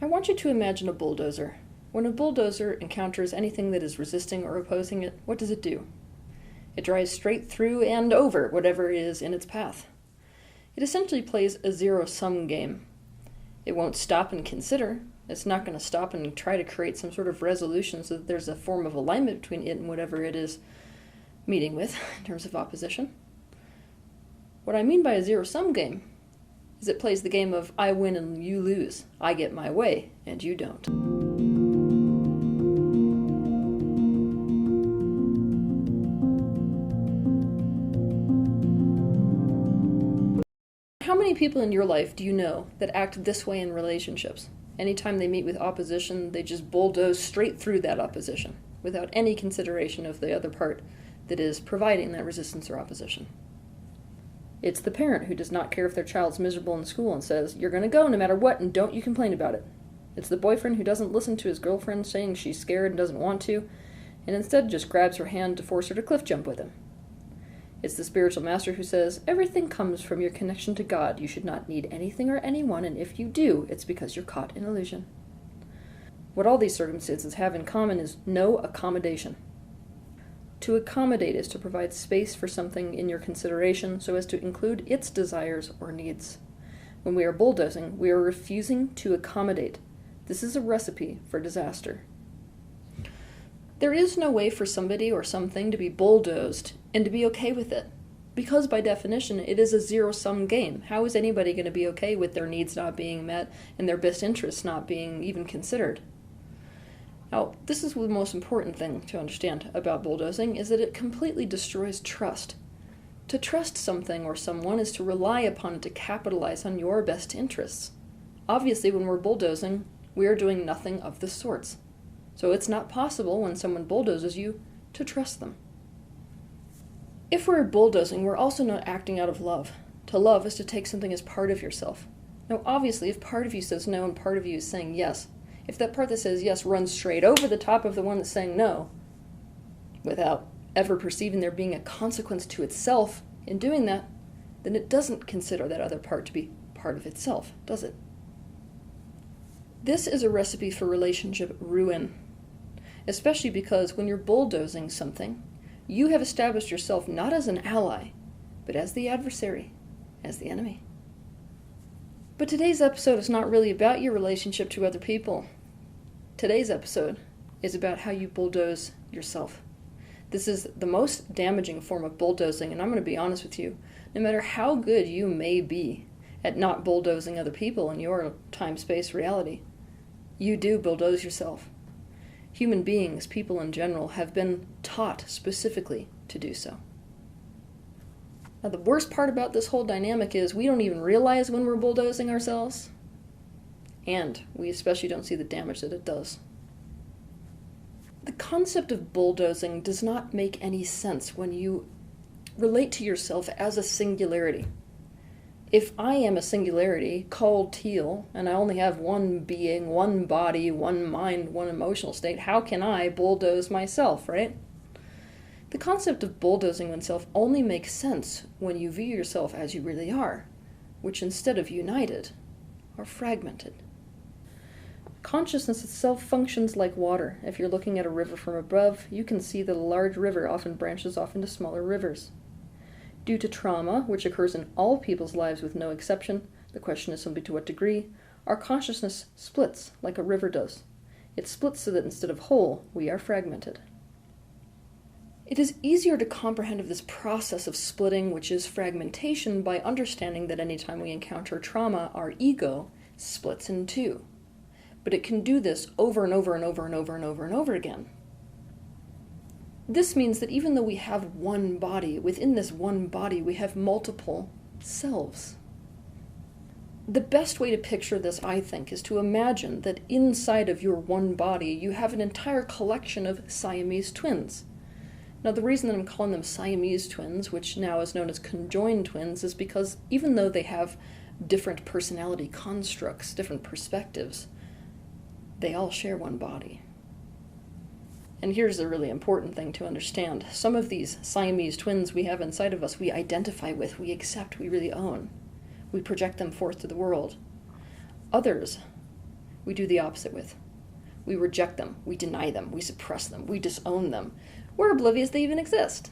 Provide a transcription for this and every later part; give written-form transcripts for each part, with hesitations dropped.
I want you to imagine a bulldozer. When a bulldozer encounters anything that is resisting or opposing it, what does it do? It drives straight through and over whatever is in its path. It essentially plays a zero-sum game. It won't stop and consider. It's not going to stop and try to create some sort of resolution so that there's a form of alignment between it and whatever it is meeting with in terms of opposition. What I mean by a zero-sum game is it plays the game of I win and you lose. I get my way and you don't. How many people in your life do you know that act this way in relationships? Anytime they meet with opposition, they just bulldoze straight through that opposition without any consideration of the other part that is providing that resistance or opposition. It's the parent who does not care if their child's miserable in school and says, "You're going to go no matter what and don't you complain about it." It's the boyfriend who doesn't listen to his girlfriend saying she's scared and doesn't want to, and instead just grabs her hand to force her to cliff jump with him. It's the spiritual master who says, "Everything comes from your connection to God. You should not need anything or anyone, and if you do, it's because you're caught in illusion." What all these circumstances have in common is no accommodation. To accommodate is to provide space for something in your consideration so as to include its desires or needs. When we are bulldozing, we are refusing to accommodate. This is a recipe for disaster. There is no way for somebody or something to be bulldozed and to be okay with it. Because by definition, it is a zero-sum game. How is anybody going to be okay with their needs not being met and their best interests not being even considered? Now, this is the most important thing to understand about bulldozing, is that it completely destroys trust. To trust something or someone is to rely upon it to capitalize on your best interests. Obviously, when we're bulldozing, we are doing nothing of the sorts. So it's not possible when someone bulldozes you to trust them. If we're bulldozing, we're also not acting out of love. To love is to take something as part of yourself. Now, obviously, if part of you says no and part of you is saying yes, if that part that says yes runs straight over the top of the one that's saying no, without ever perceiving there being a consequence to itself in doing that, then it doesn't consider that other part to be part of itself, does it? This is a recipe for relationship ruin, especially because when you're bulldozing something, you have established yourself not as an ally, but as the adversary, as the enemy. But today's episode is not really about your relationship to other people. Today's episode is about how you bulldoze yourself. This is the most damaging form of bulldozing, and I'm going to be honest with you. No matter how good you may be at not bulldozing other people in your time-space reality, you do bulldoze yourself. Human beings, people in general, have been taught specifically to do so. Now, the worst part about this whole dynamic is we don't even realize when we're bulldozing ourselves, and we especially don't see the damage that it does. The concept of bulldozing does not make any sense when you relate to yourself as a singularity. If I am a singularity called Teal, and I only have one being, one body, one mind, one emotional state, how can I bulldoze myself, right? The concept of bulldozing oneself only makes sense when you view yourself as you really are, which instead of united, are fragmented. Consciousness itself functions like water. If you're looking at a river from above, you can see that a large river often branches off into smaller rivers. Due to trauma, which occurs in all people's lives with no exception, the question is simply to what degree, our consciousness splits like a river does. It splits so that instead of whole, we are fragmented. It is easier to comprehend of this process of splitting, which is fragmentation, by understanding that anytime we encounter trauma, our ego splits in two. But it can do this over and over and over and over and over and over again. This means that even though we have one body, within this one body we have multiple selves. The best way to picture this, I think, is to imagine that inside of your one body you have an entire collection of Siamese twins. Now, the reason that I'm calling them Siamese twins, which now is known as conjoined twins, is because even though they have different personality constructs, different perspectives, they all share one body. And here's the really important thing to understand. Some of these Siamese twins we have inside of us, we identify with, we accept, we really own. We project them forth to the world. Others, we do the opposite with. We reject them, we deny them, we suppress them, we disown them. We're oblivious they even exist.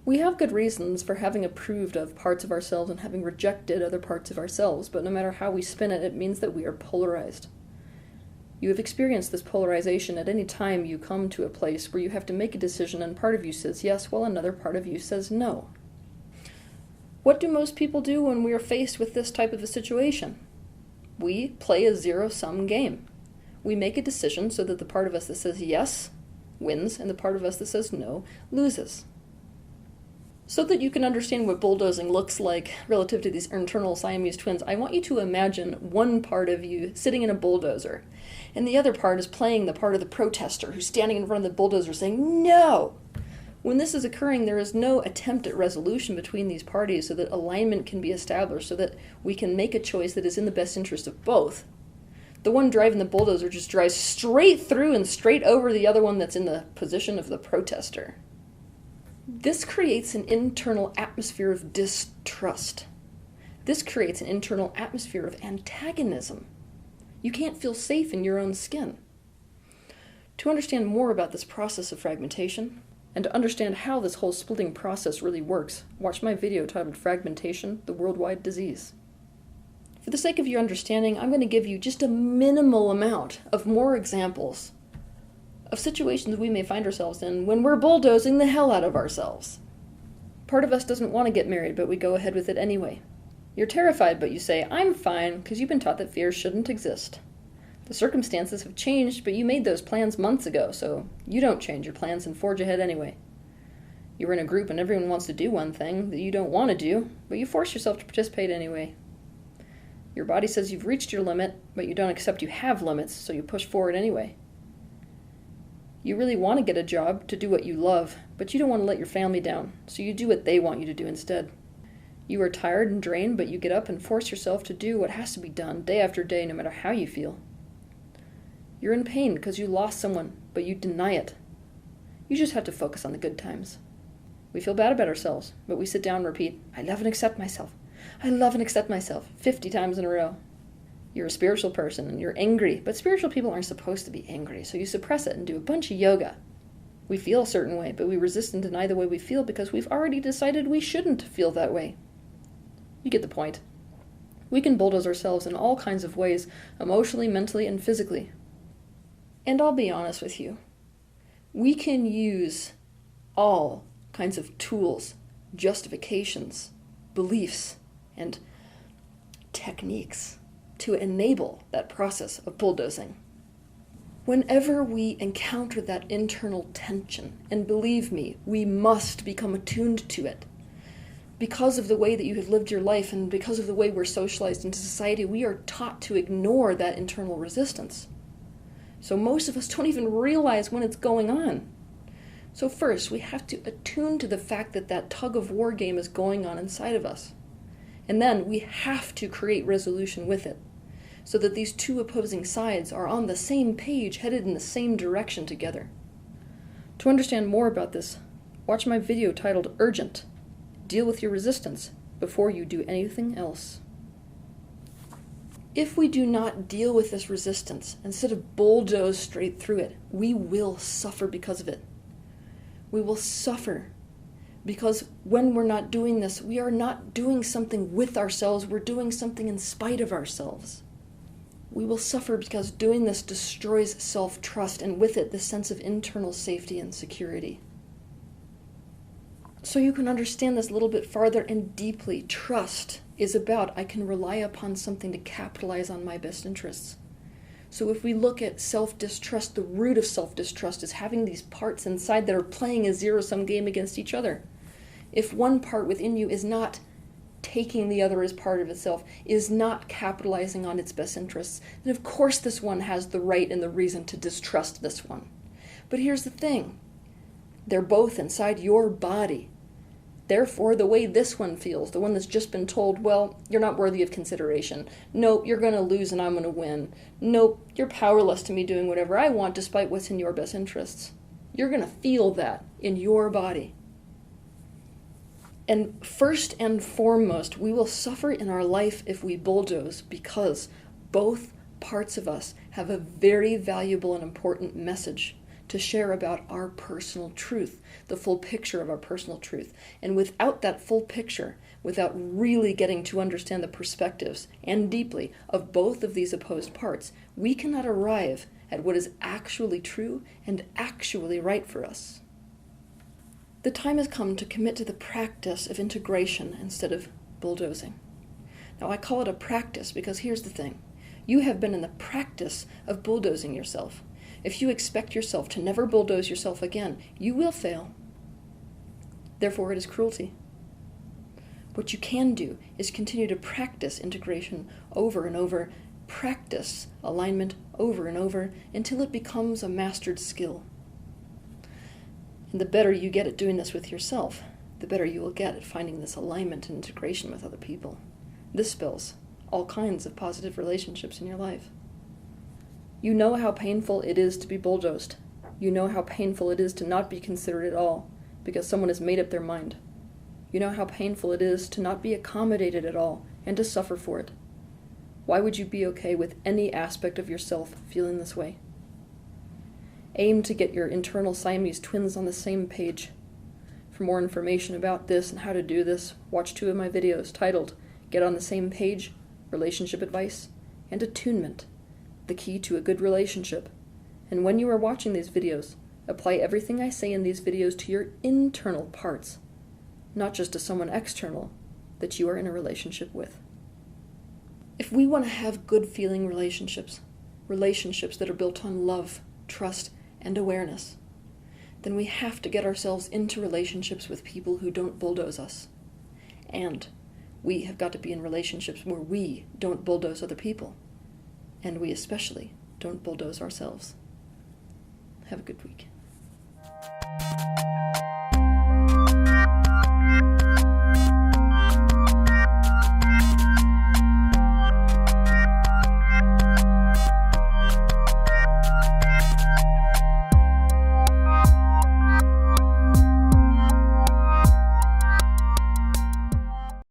We have good reasons for having approved of parts of ourselves and having rejected other parts of ourselves, but no matter how we spin it, it means that we are polarized. You have experienced this polarization at any time you come to a place where you have to make a decision and part of you says yes, while another part of you says no. What do most people do when we are faced with this type of a situation? We play a zero-sum game. We make a decision so that the part of us that says yes wins and the part of us that says no loses. So that you can understand what bulldozing looks like relative to these internal Siamese twins, I want you to imagine one part of you sitting in a bulldozer, and the other part is playing the part of the protester who's standing in front of the bulldozer saying, "No!" When this is occurring, there is no attempt at resolution between these parties so that alignment can be established, so that we can make a choice that is in the best interest of both. The one driving the bulldozer just drives straight through and straight over the other one that's in the position of the protester. This creates an internal atmosphere of distrust. This creates an internal atmosphere of antagonism. You can't feel safe in your own skin. To understand more about this process of fragmentation, and to understand how this whole splitting process really works, watch my video titled Fragmentation, the Worldwide Disease. For the sake of your understanding, I'm going to give you just a minimal amount of more examples of situations we may find ourselves in when we're bulldozing the hell out of ourselves. Part of us doesn't want to get married, but we go ahead with it anyway. You're terrified, but you say, "I'm fine," because you've been taught that fear shouldn't exist. The circumstances have changed, but you made those plans months ago, so you don't change your plans and forge ahead anyway. You're in a group and everyone wants to do one thing that you don't want to do, but you force yourself to participate anyway. Your body says you've reached your limit, but you don't accept you have limits, so you push forward anyway. You really want to get a job to do what you love, but you don't want to let your family down, so you do what they want you to do instead. You are tired and drained, but you get up and force yourself to do what has to be done day after day, no matter how you feel. You're in pain because you lost someone, but you deny it. You just have to focus on the good times. We feel bad about ourselves, but we sit down and repeat, "I love and accept myself. I love and accept myself," 50 times in a row. You're a spiritual person and you're angry, but spiritual people aren't supposed to be angry, so you suppress it and do a bunch of yoga. We feel a certain way, but we resist and deny the way we feel because we've already decided we shouldn't feel that way. You get the point. We can bulldoze ourselves in all kinds of ways, emotionally, mentally, and physically. And I'll be honest with you. We can use all kinds of tools, justifications, beliefs, and techniques to enable that process of bulldozing. Whenever we encounter that internal tension, and believe me, we must become attuned to it. Because of the way that you have lived your life and because of the way we're socialized into society, we are taught to ignore that internal resistance. So most of us don't even realize when it's going on. So first, we have to attune to the fact that that tug-of-war game is going on inside of us. And then we have to create resolution with it, so that these two opposing sides are on the same page, headed in the same direction together. To understand more about this, watch my video titled Urgent. Deal with your resistance before you do anything else. If we do not deal with this resistance, instead of bulldoze straight through it, we will suffer because of it. We will suffer because when we're not doing this, we are not doing something with ourselves, we're doing something in spite of ourselves. We will suffer because doing this destroys self-trust and with it the sense of internal safety and security. So you can understand this a little bit farther and deeply, trust is about I can rely upon something to capitalize on my best interests. So if we look at self-distrust, the root of self-distrust is having these parts inside that are playing a zero-sum game against each other. If one part within you is not taking the other as part of itself, is not capitalizing on its best interests, then of course this one has the right and the reason to distrust this one. But here's the thing. They're both inside your body. Therefore, the way this one feels, the one that's just been told, well, you're not worthy of consideration. Nope, you're going to lose and I'm going to win. Nope, you're powerless to me doing whatever I want despite what's in your best interests. You're going to feel that in your body. And first and foremost, we will suffer in our life if we bulldoze because both parts of us have a very valuable and important message to share about our personal truth, the full picture of our personal truth. And without that full picture, without really getting to understand the perspectives, and deeply, of both of these opposed parts, we cannot arrive at what is actually true and actually right for us. The time has come to commit to the practice of integration instead of bulldozing. Now, I call it a practice because here's the thing. You have been in the practice of bulldozing yourself. If you expect yourself to never bulldoze yourself again, you will fail. Therefore, it is cruelty. What you can do is continue to practice integration over and over, practice alignment over and over until it becomes a mastered skill. And the better you get at doing this with yourself, the better you will get at finding this alignment and integration with other people. This spells all kinds of positive relationships in your life. You know how painful it is to be bulldozed. You know how painful it is to not be considered at all because someone has made up their mind. You know how painful it is to not be accommodated at all and to suffer for it. Why would you be okay with any aspect of yourself feeling this way? Aim to get your internal Siamese twins on the same page. For more information about this and how to do this, watch 2 of my videos titled Get on the Same Page, Relationship Advice, and Attunement, the Key to a Good Relationship. And when you are watching these videos, apply everything I say in these videos to your internal parts, not just to someone external that you are in a relationship with. If we want to have good feeling relationships that are built on love, trust, and awareness, then we have to get ourselves into relationships with people who don't bulldoze us. And we have got to be in relationships where we don't bulldoze other people. And we especially don't bulldoze ourselves. Have a good week.